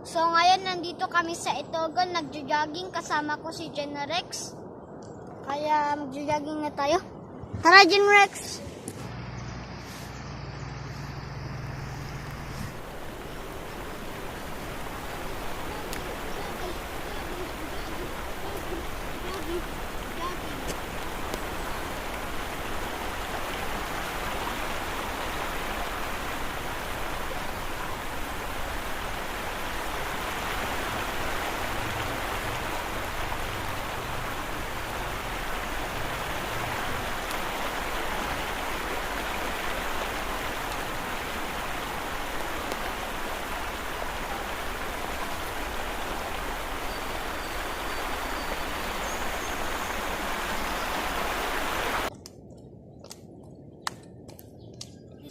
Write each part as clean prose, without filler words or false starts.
So ngayon nandito kami sa Itogon, nagjo-jogging kasama ko si Genrex. Kaya magjo-jogging na tayo. Tara Genrex!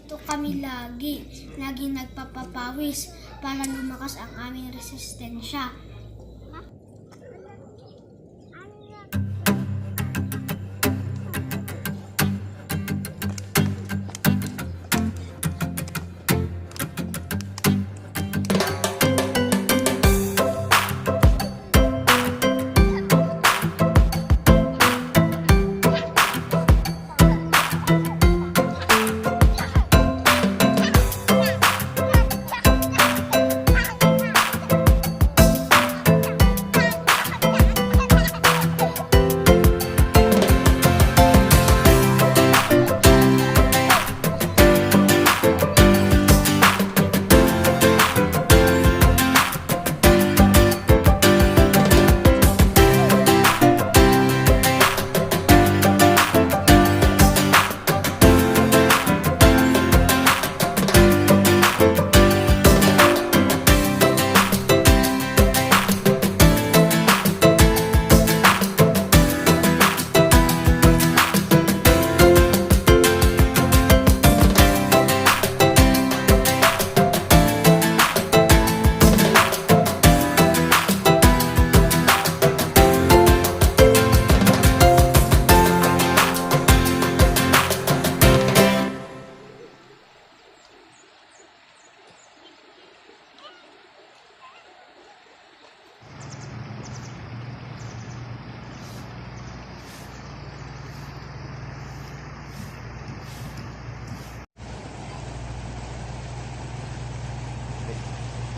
Ito kami lagi nagpapapawis para lumakas ang aming resistensya.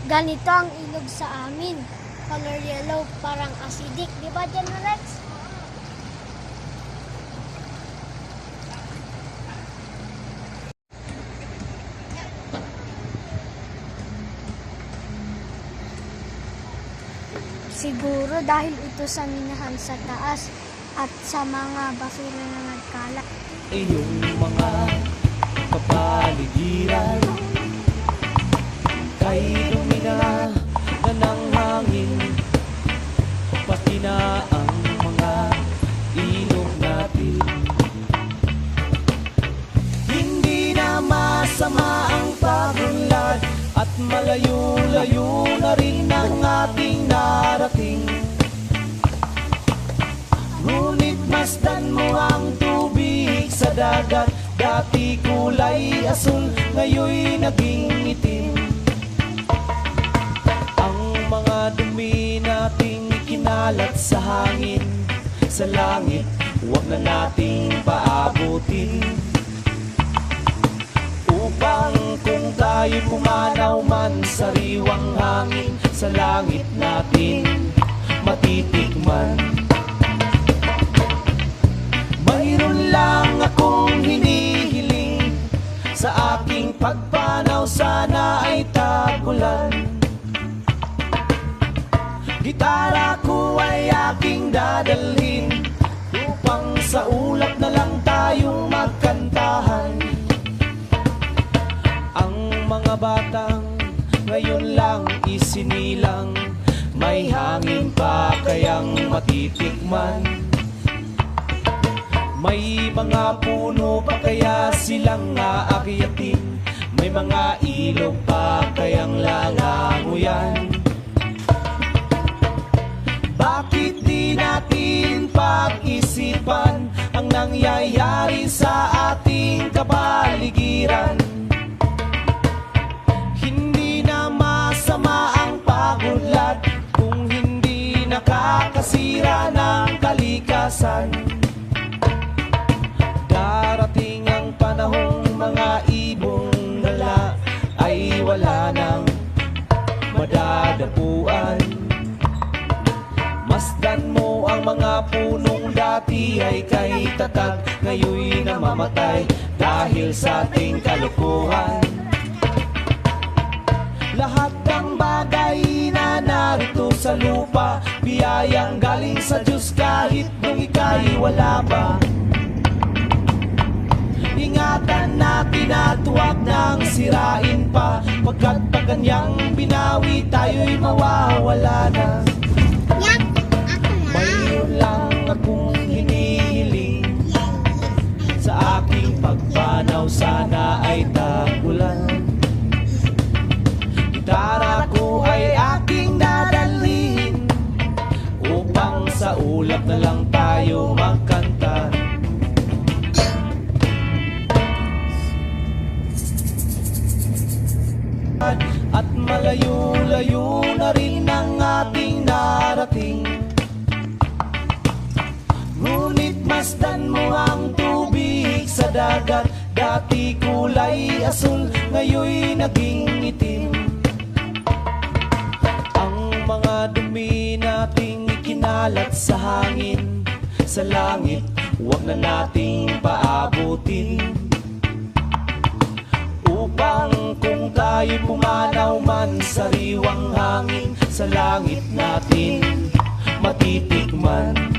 Ganito ang ilog sa amin. Color yellow, parang acidic. Di ba, Genrex? Siguro dahil ito sa minahan sa taas at sa mga basura na nagkalat. Iyong mga kapaligiran kay lumina na ng hangin, pati na ang mga ilog natin. Hindi na masama ang pagunlad at malayo-layo na rin ang ating narating. Ngunit masdan mo ang tubig sa dagat, dati kulay asul, ngayoy naging itim. Mga dumi nating ikinalat sa hangin, sa langit, huwag na nating paabutin. Upang kung tayo'y pumanaw man, sariwang hangin sa langit natin matitikman. Mayroon lang akong hinihiling, sa aking pagpanaw sana ay tagulan. Gitara ko ay aking dadalhin, upang sa ulap na lang tayong magkantahan. Ang mga batang ngayon lang isinilang, may hangin pa kayang matitikman. May mga puno pa kaya silang aakyatin, may mga ilog pa kayang langanguyan. Bakit di natin pag-isipan ang nangyayari sa ating kapaligiran? Hindi na masama ang pagod kalikasan. Darating ang panahong mga ibong gala ay wala nang madadapuan. Masdan mo ang mga punong dati ay kay tatag, ngayon namamatay dahil sa ating kalukuhan. Lahat ng bagay na narito sa lupa, biyayang galing sa Diyos kahit nung ika'y wala pa. Ingatan natin at huwag nang sirain pa, pagkat pag kanyang binawi tayo'y mawawala na. Yak, ako na. Mayroon lang akong hinihiling, sa aking pagpanaw sana ay tagulan. Gitara ko ay aking dadalhin, upang sa ulap na lang tayo magkanta. At malayo-layo na rin ang ating narating, ngunit masdan mo ang tubig sa dagat. Dati kulay asul, ngayon naging itim. Ang mga dumi nating ikinalat sa hangin, sa langit huwag na nating paabutin, upang kung tayo'y pumanaw man sa riwang hangin, sa langit natin matitikman.